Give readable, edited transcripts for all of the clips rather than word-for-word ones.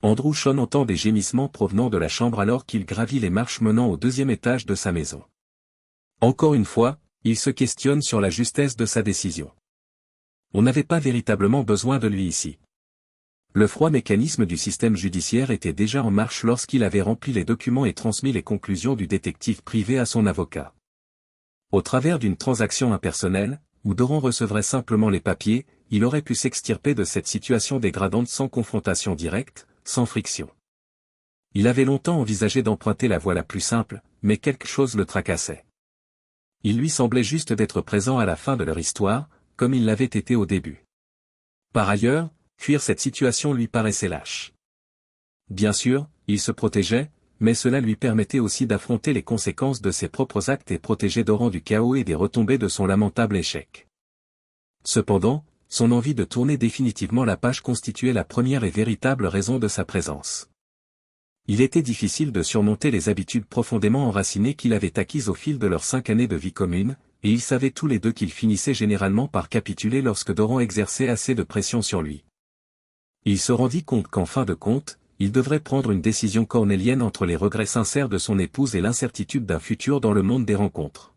Andrew Sean entend des gémissements provenant de la chambre alors qu'il gravit les marches menant au deuxième étage de sa maison. Encore une fois, il se questionne sur la justesse de sa décision. On n'avait pas véritablement besoin de lui ici. Le froid mécanisme du système judiciaire était déjà en marche lorsqu'il avait rempli les documents et transmis les conclusions du détective privé à son avocat. Au travers d'une transaction impersonnelle, où Doran recevrait simplement les papiers, il aurait pu s'extirper de cette situation dégradante sans confrontation directe, sans friction. Il avait longtemps envisagé d'emprunter la voie la plus simple, mais quelque chose le tracassait. Il lui semblait juste d'être présent à la fin de leur histoire, comme il l'avait été au début. Par ailleurs, fuir cette situation lui paraissait lâche. Bien sûr, il se protégeait, mais cela lui permettait aussi d'affronter les conséquences de ses propres actes et protéger Doran du chaos et des retombées de son lamentable échec. Cependant, son envie de tourner définitivement la page constituait la première et véritable raison de sa présence. Il était difficile de surmonter les habitudes profondément enracinées qu'il avait acquises au fil de leurs 5 années de vie commune, et ils savaient tous les deux qu'ils finissaient généralement par capituler lorsque Doran exerçait assez de pression sur lui. Il se rendit compte qu'en fin de compte, il devrait prendre une décision cornélienne entre les regrets sincères de son épouse et l'incertitude d'un futur dans le monde des rencontres.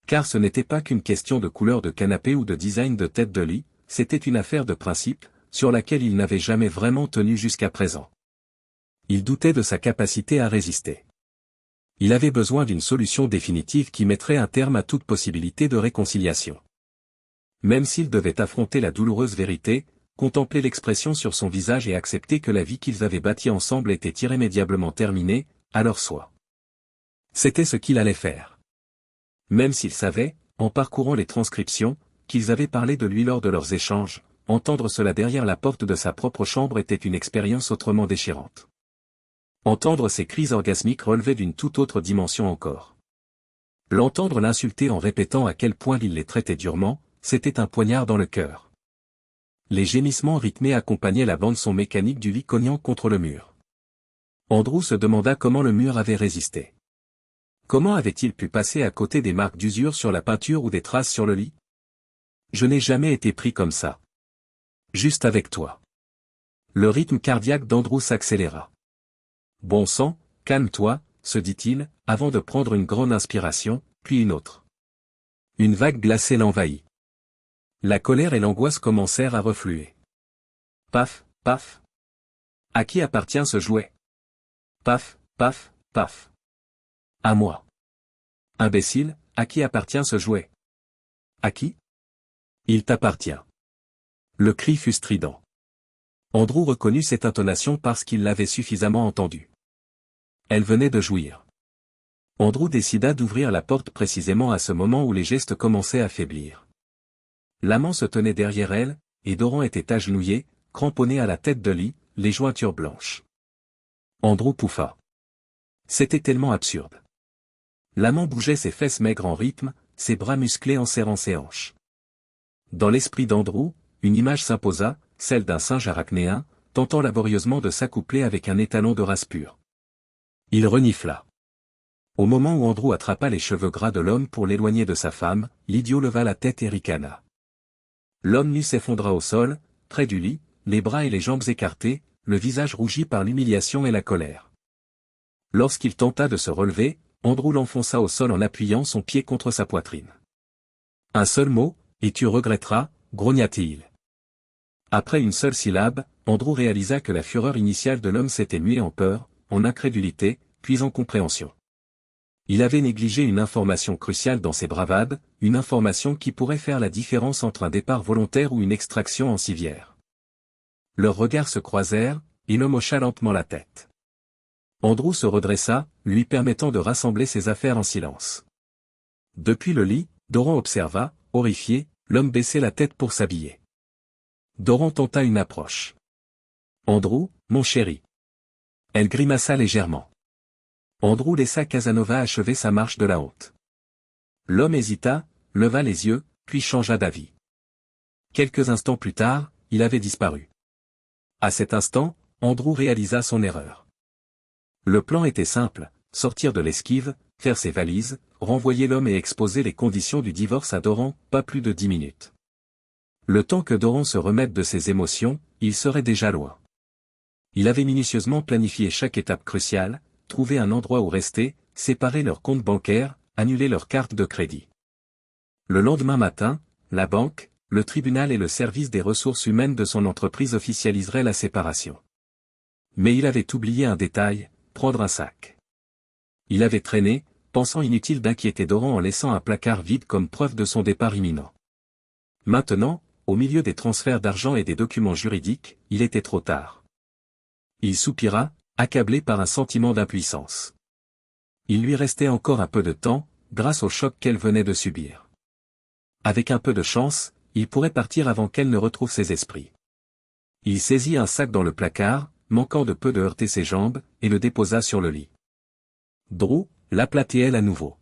Car ce n'était pas qu'une question de couleur de canapé ou de design de tête de lit, c'était une affaire de principe, sur laquelle il n'avait jamais vraiment tenu jusqu'à présent. Il doutait de sa capacité à résister. Il avait besoin d'une solution définitive qui mettrait un terme à toute possibilité de réconciliation. Même s'il devait affronter la douloureuse vérité, contempler l'expression sur son visage et accepter que la vie qu'ils avaient bâtie ensemble était irrémédiablement terminée, alors soit. C'était ce qu'il allait faire. Même s'il savait, en parcourant les transcriptions, qu'ils avaient parlé de lui lors de leurs échanges, entendre cela derrière la porte de sa propre chambre était une expérience autrement déchirante. Entendre ses cris orgasmiques relevait d'une toute autre dimension encore. L'entendre l'insulter en répétant à quel point il les traitait durement, c'était un poignard dans le cœur. Les gémissements rythmés accompagnaient la bande-son mécanique du lit cognant contre le mur. Andrew se demanda comment le mur avait résisté. Comment avait-il pu passer à côté des marques d'usure sur la peinture ou des traces sur le lit? Je n'ai jamais été pris comme ça. Juste avec toi. Le rythme cardiaque d'Andrew s'accéléra. Bon sang, calme-toi, se dit-il, avant de prendre une grande inspiration, puis une autre. Une vague glacée l'envahit. La colère et l'angoisse commencèrent à refluer. Paf, paf. À qui appartient ce jouet? Paf, paf, paf. À moi. Imbécile, à qui appartient ce jouet? À qui? Il t'appartient. Le cri fut strident. Andrew reconnut cette intonation parce qu'il l'avait suffisamment entendue. Elle venait de jouir. Andrew décida d'ouvrir la porte précisément à ce moment où les gestes commençaient à faiblir. L'amant se tenait derrière elle, et Doran était agenouillé, cramponné à la tête de lit, les jointures blanches. Andrew pouffa. C'était tellement absurde. L'amant bougeait ses fesses maigres en rythme, ses bras musclés en serrant ses hanches. Dans l'esprit d'Andrew, une image s'imposa, celle d'un singe arachnéen, tentant laborieusement de s'accoupler avec un étalon de race pure. Il renifla. Au moment où Andrew attrapa les cheveux gras de l'homme pour l'éloigner de sa femme, l'idiot leva la tête et ricana. L'homme nu s'effondra au sol, près du lit, les bras et les jambes écartés, le visage rougi par l'humiliation et la colère. Lorsqu'il tenta de se relever, Andrew l'enfonça au sol en appuyant son pied contre sa poitrine. Un seul mot, et tu regretteras, grogna-t-il. Après une seule syllabe, Andrew réalisa que la fureur initiale de l'homme s'était muée en peur, en incrédulité, puis en compréhension. Il avait négligé une information cruciale dans ses bravades, une information qui pourrait faire la différence entre un départ volontaire ou une extraction en civière. Leurs regards se croisèrent, et l'homme hocha lentement la tête. Andrew se redressa, lui permettant de rassembler ses affaires en silence. Depuis le lit, Doran observa, horrifié, l'homme baisser la tête pour s'habiller. Doran tenta une approche. « Andrew, mon chéri. » Elle grimaça légèrement. Andrew laissa Casanova achever sa marche de la honte. L'homme hésita, leva les yeux, puis changea d'avis. Quelques instants plus tard, il avait disparu. À cet instant, Andrew réalisa son erreur. Le plan était simple, sortir de l'esquive, faire ses valises, renvoyer l'homme et exposer les conditions du divorce à Doran, pas plus de 10 minutes. Le temps que Doran se remette de ses émotions, il serait déjà loin. Il avait minutieusement planifié chaque étape cruciale, trouvé un endroit où rester, séparer leurs comptes bancaires, annuler leurs cartes de crédit. Le lendemain matin, la banque, le tribunal et le service des ressources humaines de son entreprise officialiseraient la séparation. Mais il avait oublié un détail, prendre un sac. Il avait traîné, pensant inutile d'inquiéter Doran en laissant un placard vide comme preuve de son départ imminent. Maintenant, au milieu des transferts d'argent et des documents juridiques, il était trop tard. Il soupira, accablé par un sentiment d'impuissance. Il lui restait encore un peu de temps, grâce au choc qu'elle venait de subir. Avec un peu de chance, il pourrait partir avant qu'elle ne retrouve ses esprits. Il saisit un sac dans le placard, manquant de peu de heurter ses jambes, et le déposa sur le lit. Drew, l'appelait-elle à nouveau.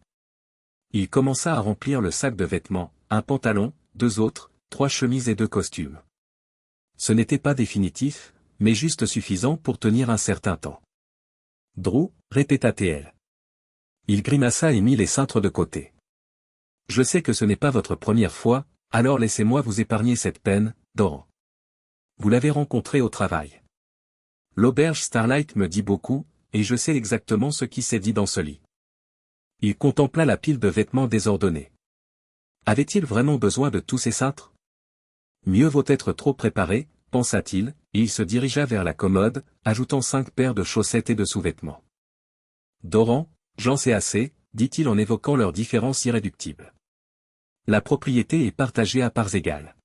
Il commença à remplir le sac de vêtements, un pantalon, 2 autres, 3 chemises et 2 costumes. Ce n'était pas définitif, mais juste suffisant pour tenir un certain temps. Drew, répéta-t-elle. Il grimaça et mit les cintres de côté. Je sais que ce n'est pas votre première fois, alors laissez-moi vous épargner cette peine, Doran. Vous l'avez rencontré au travail. L'auberge Starlight me dit beaucoup, et je sais exactement ce qui s'est dit dans ce lit. Il contempla la pile de vêtements désordonnés. Avait-il vraiment besoin de tous ces cintres? Mieux vaut être trop préparé, pensa-t-il, et il se dirigea vers la commode, ajoutant 5 paires de chaussettes et de sous-vêtements. Doran, j'en sais assez, dit-il en évoquant leurs différences irréductibles. La propriété est partagée à parts égales.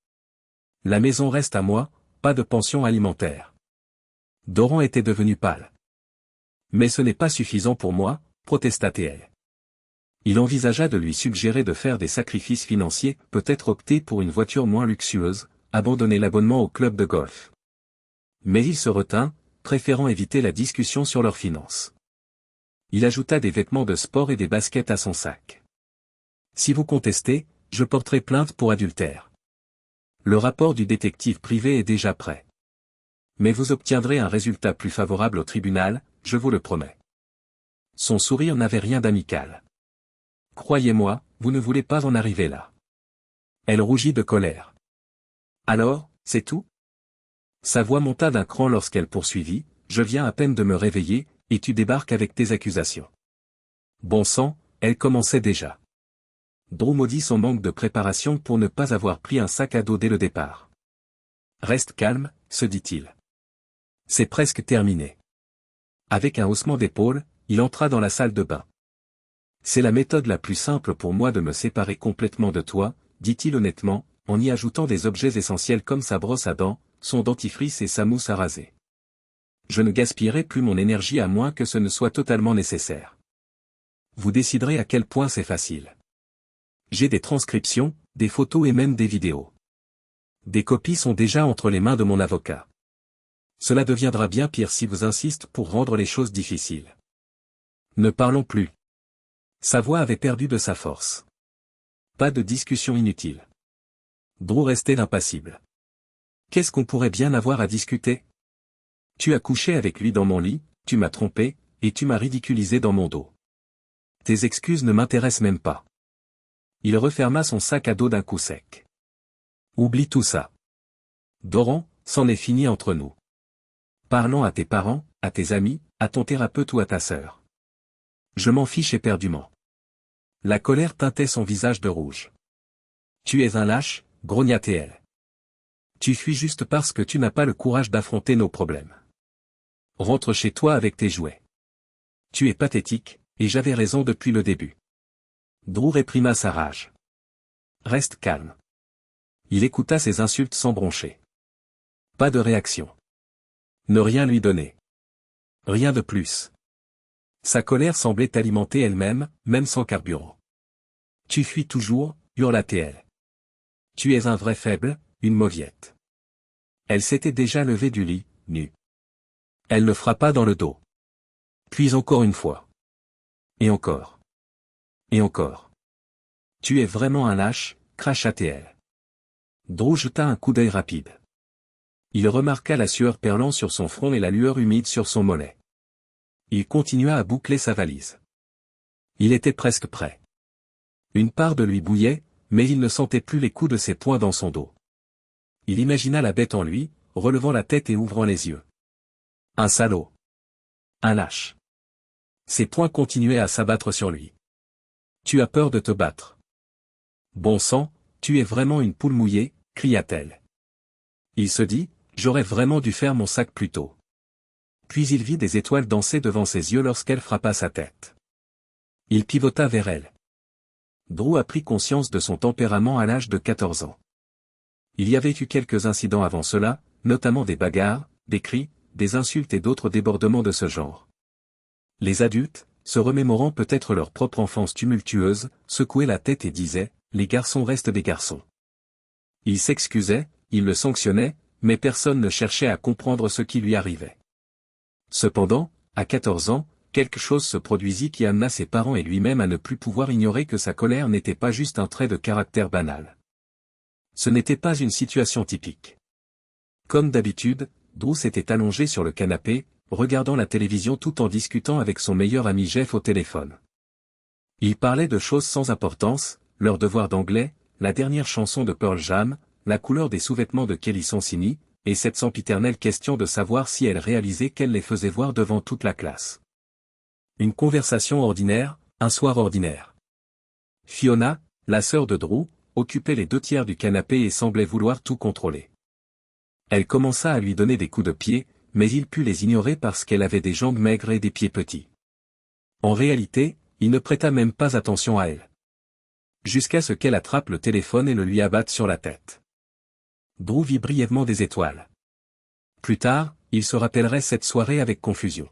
La maison reste à moi, pas de pension alimentaire. Doran était devenu pâle. Mais ce n'est pas suffisant pour moi, protesta-t-elle. Il envisagea de lui suggérer de faire des sacrifices financiers, peut-être opter pour une voiture moins luxueuse, abandonner l'abonnement au club de golf. Mais il se retint, préférant éviter la discussion sur leurs finances. Il ajouta des vêtements de sport et des baskets à son sac. Si vous contestez, je porterai plainte pour adultère. Le rapport du détective privé est déjà prêt. Mais vous obtiendrez un résultat plus favorable au tribunal, je vous le promets. Son sourire n'avait rien d'amical. Croyez-moi, vous ne voulez pas en arriver là. Elle rougit de colère. Alors, c'est tout? Sa voix monta d'un cran lorsqu'elle poursuivit, je viens à peine de me réveiller, et tu débarques avec tes accusations. Bon sang, elle commençait déjà. Drew maudit son manque de préparation pour ne pas avoir pris un sac à dos dès le départ. Reste calme, se dit-il. C'est presque terminé. Avec un haussement d'épaule, il entra dans la salle de bain. C'est la méthode la plus simple pour moi de me séparer complètement de toi, dit-il honnêtement, en y ajoutant des objets essentiels comme sa brosse à dents, son dentifrice et sa mousse à raser. Je ne gaspillerai plus mon énergie à moins que ce ne soit totalement nécessaire. Vous déciderez à quel point c'est facile. J'ai des transcriptions, des photos et même des vidéos. Des copies sont déjà entre les mains de mon avocat. Cela deviendra bien pire si vous insistez pour rendre les choses difficiles. Ne parlons plus. Sa voix avait perdu de sa force. Pas de discussion inutile. Drew restait impassible. Qu'est-ce qu'on pourrait bien avoir à discuter? Tu as couché avec lui dans mon lit, tu m'as trompé, et tu m'as ridiculisé dans mon dos. Tes excuses ne m'intéressent même pas. Il referma son sac à dos d'un coup sec. Oublie tout ça. Doran, c'en est fini entre nous. Parlons à tes parents, à tes amis, à ton thérapeute ou à ta sœur. Je m'en fiche éperdument. La colère teintait son visage de rouge. Tu es un lâche, grogna-t-elle. Tu fuis juste parce que tu n'as pas le courage d'affronter nos problèmes. Rentre chez toi avec tes jouets. Tu es pathétique, et j'avais raison depuis le début. Drew réprima sa rage. Reste calme. Il écouta ses insultes sans broncher. Pas de réaction. Ne rien lui donner. Rien de plus. Sa colère semblait alimenter elle-même, même sans carburant. Tu fuis toujours, hurla-t-elle. Tu es un vrai faible, une mauviette. Elle s'était déjà levée du lit, nue. Elle le frappa dans le dos. Puis encore une fois. Et encore. Et encore. Tu es vraiment un lâche, cracha-t-elle. Drew jeta un coup d'œil rapide. Il remarqua la sueur perlant sur son front et la lueur humide sur son mollet. Il continua à boucler sa valise. Il était presque prêt. Une part de lui bouillait, mais il ne sentait plus les coups de ses poings dans son dos. Il imagina la bête en lui, relevant la tête et ouvrant les yeux. Un salaud. Un lâche. Ses poings continuaient à s'abattre sur lui. Tu as peur de te battre. Bon sang, tu es vraiment une poule mouillée, cria-t-elle. Il se dit, j'aurais vraiment dû faire mon sac plus tôt. Puis il vit des étoiles danser devant ses yeux lorsqu'elle frappa sa tête. Il pivota vers elle. Drew a pris conscience de son tempérament à l'âge de 14 ans. Il y avait eu quelques incidents avant cela, notamment des bagarres, des cris, des insultes et d'autres débordements de ce genre. Les adultes, se remémorant peut-être leur propre enfance tumultueuse, secouaient la tête et disaient, les garçons restent des garçons. Il s'excusait, il le sanctionnait, mais personne ne cherchait à comprendre ce qui lui arrivait. Cependant, à 14 ans, quelque chose se produisit qui amena ses parents et lui-même à ne plus pouvoir ignorer que sa colère n'était pas juste un trait de caractère banal. Ce n'était pas une situation typique. Comme d'habitude, Drew s'était allongé sur le canapé, regardant la télévision tout en discutant avec son meilleur ami Jeff au téléphone. Ils parlaient de choses sans importance, leur devoir d'anglais, la dernière chanson de Pearl Jam, la couleur des sous-vêtements de Kelly Sonsini, et cette sempiternelle question de savoir si elle réalisait qu'elle les faisait voir devant toute la classe. Une conversation ordinaire, un soir ordinaire. Fiona, la sœur de Drew, occupait les 2/3 du canapé et semblait vouloir tout contrôler. Elle commença à lui donner des coups de pied, mais il put les ignorer parce qu'elle avait des jambes maigres et des pieds petits. En réalité, il ne prêta même pas attention à elle. Jusqu'à ce qu'elle attrape le téléphone et le lui abatte sur la tête. Drew vit brièvement des étoiles. Plus tard, il se rappellerait cette soirée avec confusion.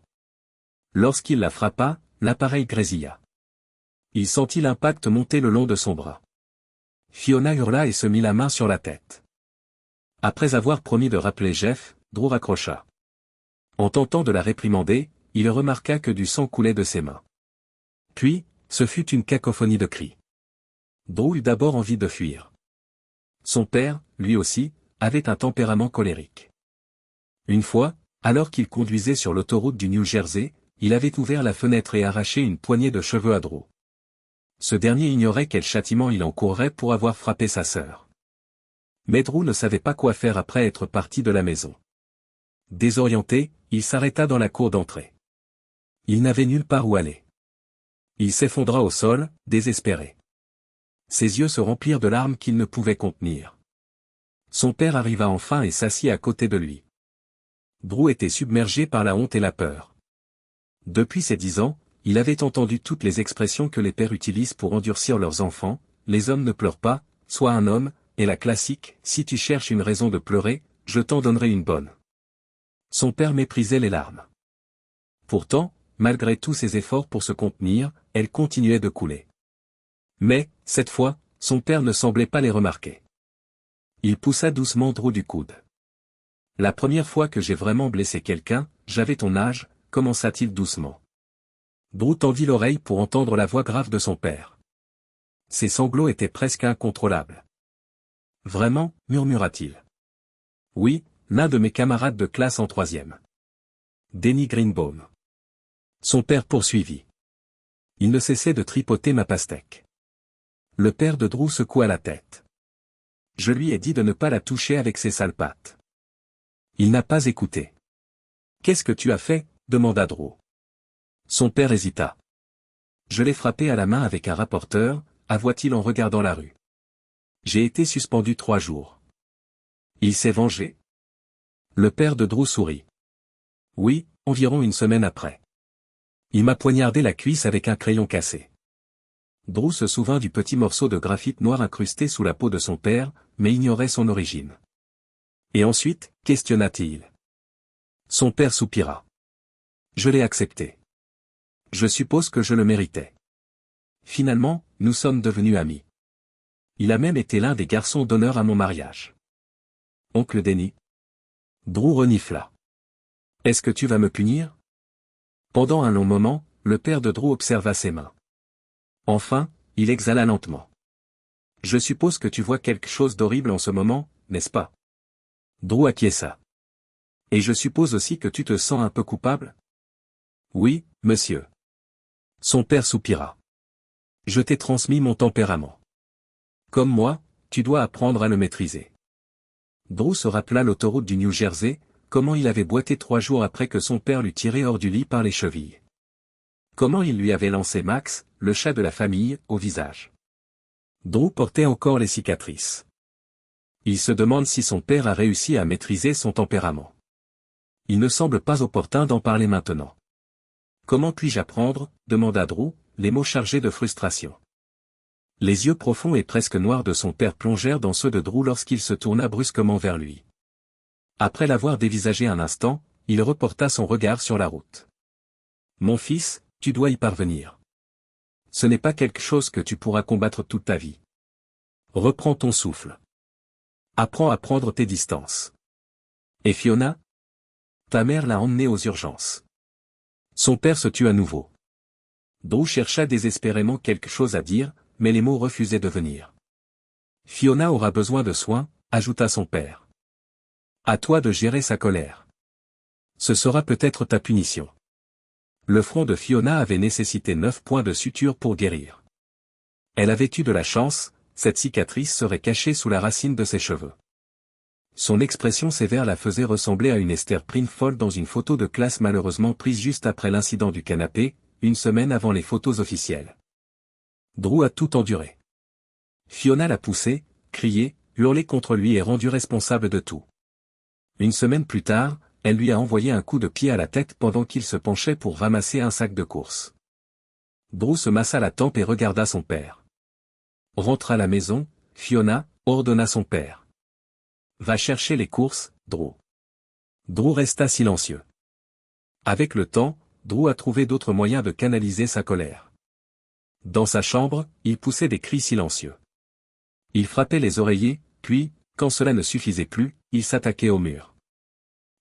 Lorsqu'il la frappa, l'appareil grésilla. Il sentit l'impact monter le long de son bras. Fiona hurla et se mit la main sur la tête. Après avoir promis de rappeler Jeff, Drew raccrocha. En tentant de la réprimander, il remarqua que du sang coulait de ses mains. Puis, ce fut une cacophonie de cris. Drew eut d'abord envie de fuir. Son père, lui aussi, avait un tempérament colérique. Une fois, alors qu'il conduisait sur l'autoroute du New Jersey, il avait ouvert la fenêtre et arraché une poignée de cheveux à Drew. Ce dernier ignorait quel châtiment il encourrait pour avoir frappé sa sœur. Mais Drew ne savait pas quoi faire après être parti de la maison. Désorienté, il s'arrêta dans la cour d'entrée. Il n'avait nulle part où aller. Il s'effondra au sol, désespéré. Ses yeux se remplirent de larmes qu'il ne pouvait contenir. Son père arriva enfin et s'assit à côté de lui. Drew était submergé par la honte et la peur. Depuis ses 10 ans, il avait entendu toutes les expressions que les pères utilisent pour endurcir leurs enfants, les hommes ne pleurent pas, sois un homme, et la classique, si tu cherches une raison de pleurer, je t'en donnerai une bonne. Son père méprisait les larmes. Pourtant, malgré tous ses efforts pour se contenir, elles continuaient de couler. Mais, cette fois, son père ne semblait pas les remarquer. Il poussa doucement Drew du coude. La première fois que j'ai vraiment blessé quelqu'un, j'avais ton âge, commença-t-il doucement. Drew tendit l'oreille pour entendre la voix grave de son père. Ses sanglots étaient presque incontrôlables. Vraiment, murmura-t-il. Oui, l'un de mes camarades de classe en 3e. Denny Greenbaum. Son père poursuivit. Il ne cessait de tripoter ma pastèque. Le père de Drew secoua la tête. Je lui ai dit de ne pas la toucher avec ses sales pattes. Il n'a pas écouté. Qu'est-ce que tu as fait, demanda Drew. Son père hésita. Je l'ai frappé à la main avec un rapporteur, avoua-t-il en regardant la rue. J'ai été suspendu 3 jours. Il s'est vengé? Le père de Drew sourit. Oui, environ une semaine après. Il m'a poignardé la cuisse avec un crayon cassé. Drew se souvint du petit morceau de graphite noir incrusté sous la peau de son père, mais ignorait son origine. Et ensuite, questionna-t-il. Son père soupira. Je l'ai accepté. Je suppose que je le méritais. Finalement, nous sommes devenus amis. Il a même été l'un des garçons d'honneur à mon mariage. Oncle Denny. Drew renifla. Est-ce que tu vas me punir? Pendant un long moment, le père de Drew observa ses mains. Enfin, il exhala lentement. Je suppose que tu vois quelque chose d'horrible en ce moment, n'est-ce pas? Drew acquiesça. Et je suppose aussi que tu te sens un peu coupable? Oui, monsieur. Son père soupira. Je t'ai transmis mon tempérament. Comme moi, tu dois apprendre à le maîtriser. Drew se rappela l'autoroute du New Jersey, comment il avait boité 3 jours après que son père l'eut tiré hors du lit par les chevilles. Comment il lui avait lancé Max, le chat de la famille, au visage. Drew portait encore les cicatrices. Il se demande si son père a réussi à maîtriser son tempérament. Il ne semble pas opportun d'en parler maintenant. Comment puis-je apprendre, demanda Drew, les mots chargés de frustration. Les yeux profonds et presque noirs de son père plongèrent dans ceux de Drew lorsqu'il se tourna brusquement vers lui. Après l'avoir dévisagé un instant, il reporta son regard sur la route. Mon fils, tu dois y parvenir. Ce n'est pas quelque chose que tu pourras combattre toute ta vie. Reprends ton souffle. Apprends à prendre tes distances. Et Fiona? Ta mère l'a emmenée aux urgences. Son père se tue à nouveau. Drew chercha désespérément quelque chose à dire, mais les mots refusaient de venir. Fiona aura besoin de soins, ajouta son père. À toi de gérer sa colère. Ce sera peut-être ta punition. Le front de Fiona avait nécessité 9 points de suture pour guérir. Elle avait eu de la chance, cette cicatrice serait cachée sous la racine de ses cheveux. Son expression sévère la faisait ressembler à une Esther Prynne dans une photo de classe malheureusement prise juste après l'incident du canapé, une semaine avant les photos officielles. Drew a tout enduré. Fiona l'a poussé, crié, hurlé contre lui et rendu responsable de tout. Une semaine plus tard, elle lui a envoyé un coup de pied à la tête pendant qu'il se penchait pour ramasser un sac de course. Drew se massa la tempe et regarda son père. Rentre à la maison, Fiona, ordonna son père. Va chercher les courses, Drew. Drew resta silencieux. Avec le temps, Drew a trouvé d'autres moyens de canaliser sa colère. Dans sa chambre, il poussait des cris silencieux. Il frappait les oreillers, puis, quand cela ne suffisait plus, il s'attaquait au mur.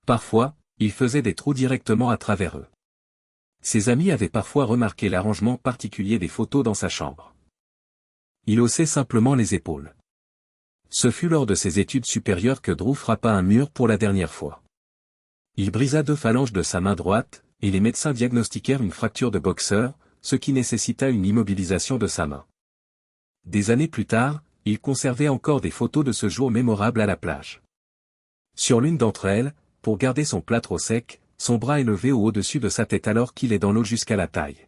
Parfois, il faisait des trous directement à travers eux. Ses amis avaient parfois remarqué l'arrangement particulier des photos dans sa chambre. Il haussait simplement les épaules. Ce fut lors de ses études supérieures que Drew frappa un mur pour la dernière fois. Il brisa 2 phalanges de sa main droite, et les médecins diagnostiquèrent une fracture de boxeur, ce qui nécessita une immobilisation de sa main. Des années plus tard, il conservait encore des photos de ce jour mémorable à la plage. Sur l'une d'entre elles, pour garder son plâtre au sec, son bras est levé au-dessus de sa tête alors qu'il est dans l'eau jusqu'à la taille.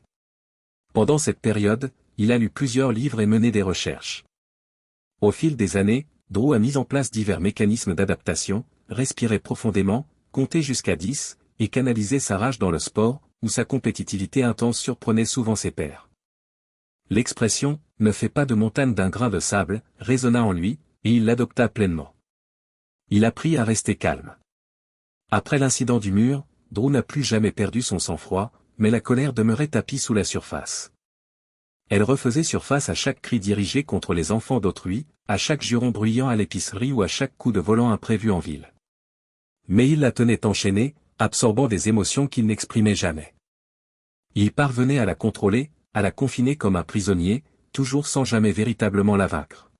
Pendant cette période, il a lu plusieurs livres et mené des recherches. Au fil des années, Drew a mis en place divers mécanismes d'adaptation, respirait profondément, comptait jusqu'à 10, et canalisait sa rage dans le sport, où sa compétitivité intense surprenait souvent ses pairs. L'expression « ne fais pas de montagne d'un grain de sable » résonna en lui, et il l'adopta pleinement. Il apprit à rester calme. Après l'incident du mur, Drew n'a plus jamais perdu son sang-froid, mais la colère demeurait tapie sous la surface. Elle refaisait surface à chaque cri dirigé contre les enfants d'autrui, à chaque juron bruyant à l'épicerie ou à chaque coup de volant imprévu en ville. Mais il la tenait enchaînée, absorbant des émotions qu'il n'exprimait jamais. Il parvenait à la contrôler, à la confiner comme un prisonnier, toujours sans jamais véritablement la vaincre.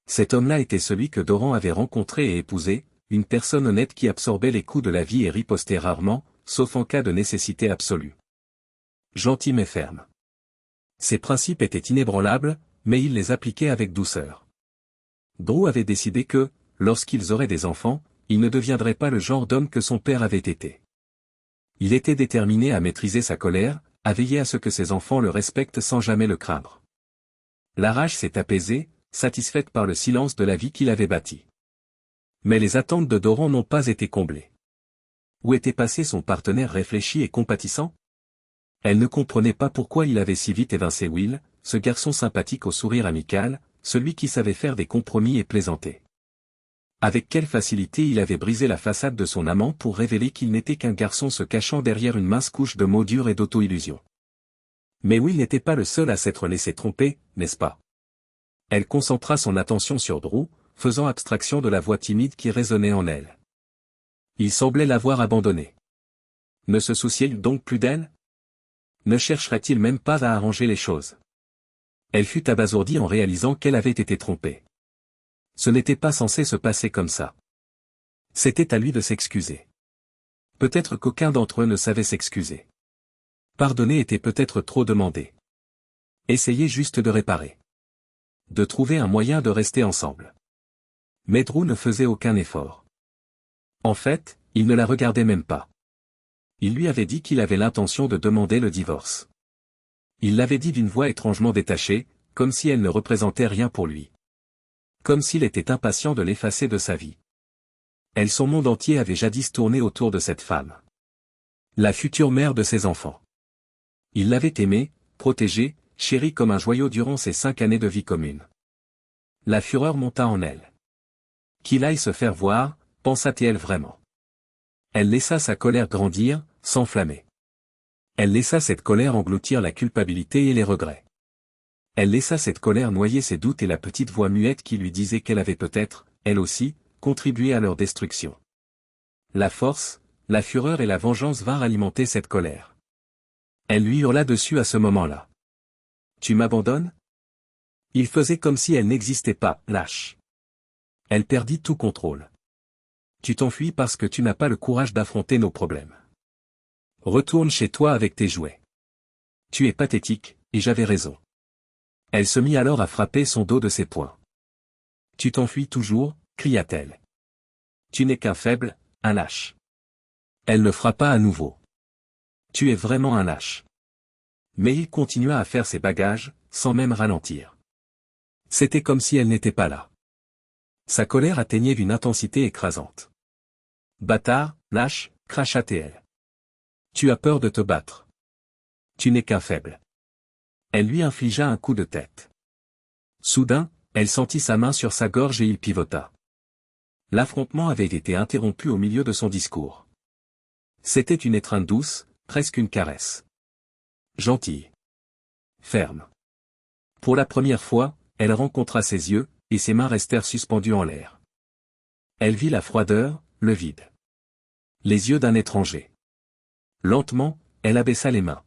Cet homme-là était celui que Doran avait rencontré et épousé, une personne honnête qui absorbait les coups de la vie et ripostait rarement, sauf en cas de nécessité absolue. Gentil mais ferme. Ses principes étaient inébranlables, mais il les appliquait avec douceur. Drew avait décidé que, lorsqu'ils auraient des enfants, il ne deviendrait pas le genre d'homme que son père avait été. Il était déterminé à maîtriser sa colère, à veiller à ce que ses enfants le respectent sans jamais le craindre. La rage s'est apaisée, satisfaite par le silence de la vie qu'il avait bâtie. Mais les attentes de Doran n'ont pas été comblées. Où était passé son partenaire réfléchi et compatissant? Elle ne comprenait pas pourquoi il avait si vite évincé Will, ce garçon sympathique au sourire amical, celui qui savait faire des compromis et plaisanter. Avec quelle facilité il avait brisé la façade de son amant pour révéler qu'il n'était qu'un garçon se cachant derrière une mince couche de mots durs et d'auto-illusion. Mais Will n'était pas le seul à s'être laissé tromper, n'est-ce pas? Elle concentra son attention sur Drew, faisant abstraction de la voix timide qui résonnait en elle. Il semblait l'avoir abandonnée. Ne se souciait-il donc plus d'elle? Ne chercherait-il même pas à arranger les choses? Elle fut abasourdie en réalisant qu'elle avait été trompée. Ce n'était pas censé se passer comme ça. C'était à lui de s'excuser. Peut-être qu'aucun d'entre eux ne savait s'excuser. Pardonner était peut-être trop demandé. Essayez juste de réparer. De trouver un moyen de rester ensemble. Mais Drew ne faisait aucun effort. En fait, il ne la regardait même pas. Il lui avait dit qu'il avait l'intention de demander le divorce. Il l'avait dit d'une voix étrangement détachée, comme si elle ne représentait rien pour lui. Comme s'il était impatient de l'effacer de sa vie. Son monde entier avait jadis tourné autour de cette femme. La future mère de ses enfants. Il l'avait aimée, protégée, chérie comme un joyau durant ses 5 années de vie commune. La fureur monta en elle. Qu'il aille se faire voir, pensa-t-elle vraiment. Elle laissa sa colère grandir, s'enflammer. Elle laissa cette colère engloutir la culpabilité et les regrets. Elle laissa cette colère noyer ses doutes et la petite voix muette qui lui disait qu'elle avait peut-être, elle aussi, contribué à leur destruction. La force, la fureur et la vengeance vinrent alimenter cette colère. Elle lui hurla dessus à ce moment-là. « Tu m'abandonnes ?» Il faisait comme si elle n'existait pas, lâche. Elle perdit tout contrôle. « Tu t'enfuis parce que tu n'as pas le courage d'affronter nos problèmes. Retourne chez toi avec tes jouets. Tu es pathétique, et j'avais raison. » Elle se mit alors à frapper son dos de ses poings. « Tu t'enfuis toujours ?» cria-t-elle. « Tu n'es qu'un faible, un lâche. » Elle le frappa à nouveau. « Tu es vraiment un lâche. » Mais il continua à faire ses bagages, sans même ralentir. C'était comme si elle n'était pas là. Sa colère atteignait d'une intensité écrasante. « Bâtard, lâche !» cracha-t-elle. « Tu as peur de te battre. Tu n'es qu'un faible. » Elle lui infligea un coup de tête. Soudain, elle sentit sa main sur sa gorge et il pivota. L'affrontement avait été interrompu au milieu de son discours. C'était une étreinte douce, presque une caresse. Gentille. Ferme. Pour la première fois, elle rencontra ses yeux, et ses mains restèrent suspendues en l'air. Elle vit la froideur, le vide. Les yeux d'un étranger. Lentement, elle abaissa les mains.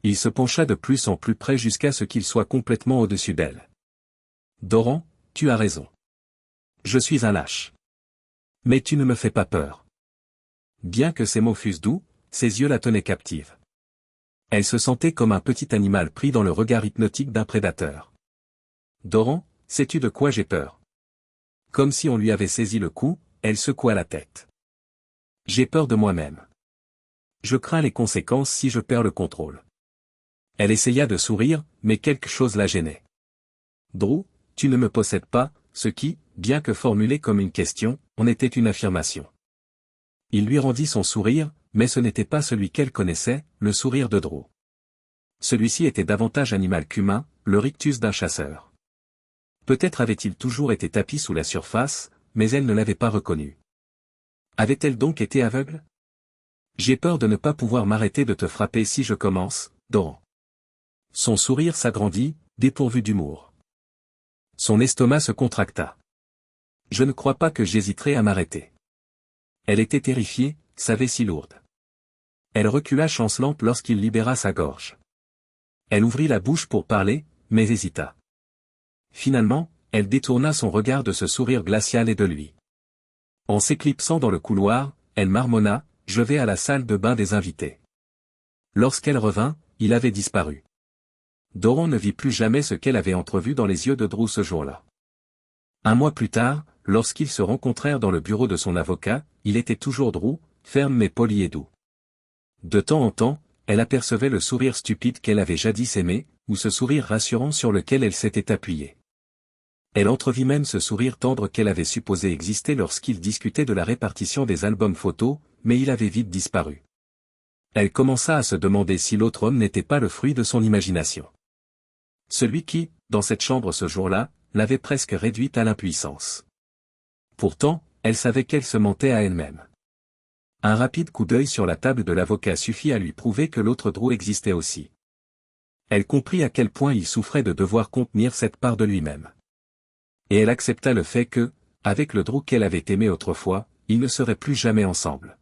Il se pencha de plus en plus près jusqu'à ce qu'il soit complètement au-dessus d'elle. « Doran, tu as raison. Je suis un lâche. Mais tu ne me fais pas peur. » Bien que ses mots fussent doux, ses yeux la tenaient captive. Elle se sentait comme un petit animal pris dans le regard hypnotique d'un prédateur. « Doran, sais-tu de quoi j'ai peur ?» Comme si on lui avait saisi le cou, elle secoua la tête. « J'ai peur de moi-même. Je crains les conséquences si je perds le contrôle. » Elle essaya de sourire, mais quelque chose la gênait. « Drew, tu ne me possèdes pas », ce qui, bien que formulé comme une question, en était une affirmation. Il lui rendit son sourire, mais ce n'était pas celui qu'elle connaissait, le sourire de Drew. Celui-ci était davantage animal qu'humain, le rictus d'un chasseur. Peut-être avait-il toujours été tapi sous la surface, mais elle ne l'avait pas reconnu. Avait-elle donc été aveugle ? « J'ai peur de ne pas pouvoir m'arrêter de te frapper si je commence, Doran. » Son sourire s'agrandit, dépourvu d'humour. Son estomac se contracta. « Je ne crois pas que j'hésiterai à m'arrêter. » Elle était terrifiée, sa vessie lourde. Elle recula chancelante lorsqu'il libéra sa gorge. Elle ouvrit la bouche pour parler, mais hésita. Finalement, elle détourna son regard de ce sourire glacial et de lui. En s'éclipsant dans le couloir, elle marmonna, « Je vais à la salle de bain des invités. » Lorsqu'elle revint, il avait disparu. Doran ne vit plus jamais ce qu'elle avait entrevu dans les yeux de Drew ce jour-là. Un mois plus tard, lorsqu'ils se rencontrèrent dans le bureau de son avocat, il était toujours Drew, ferme mais poli et doux. De temps en temps, elle apercevait le sourire stupide qu'elle avait jadis aimé, ou ce sourire rassurant sur lequel elle s'était appuyée. Elle entrevit même ce sourire tendre qu'elle avait supposé exister lorsqu'ils discutaient de la répartition des albums photos, mais il avait vite disparu. Elle commença à se demander si l'autre homme n'était pas le fruit de son imagination. Celui qui, dans cette chambre ce jour-là, l'avait presque réduite à l'impuissance. Pourtant, elle savait qu'elle se mentait à elle-même. Un rapide coup d'œil sur la table de l'avocat suffit à lui prouver que l'autre Drew existait aussi. Elle comprit à quel point il souffrait de devoir contenir cette part de lui-même. Et elle accepta le fait que, avec le Drew qu'elle avait aimé autrefois, ils ne seraient plus jamais ensemble.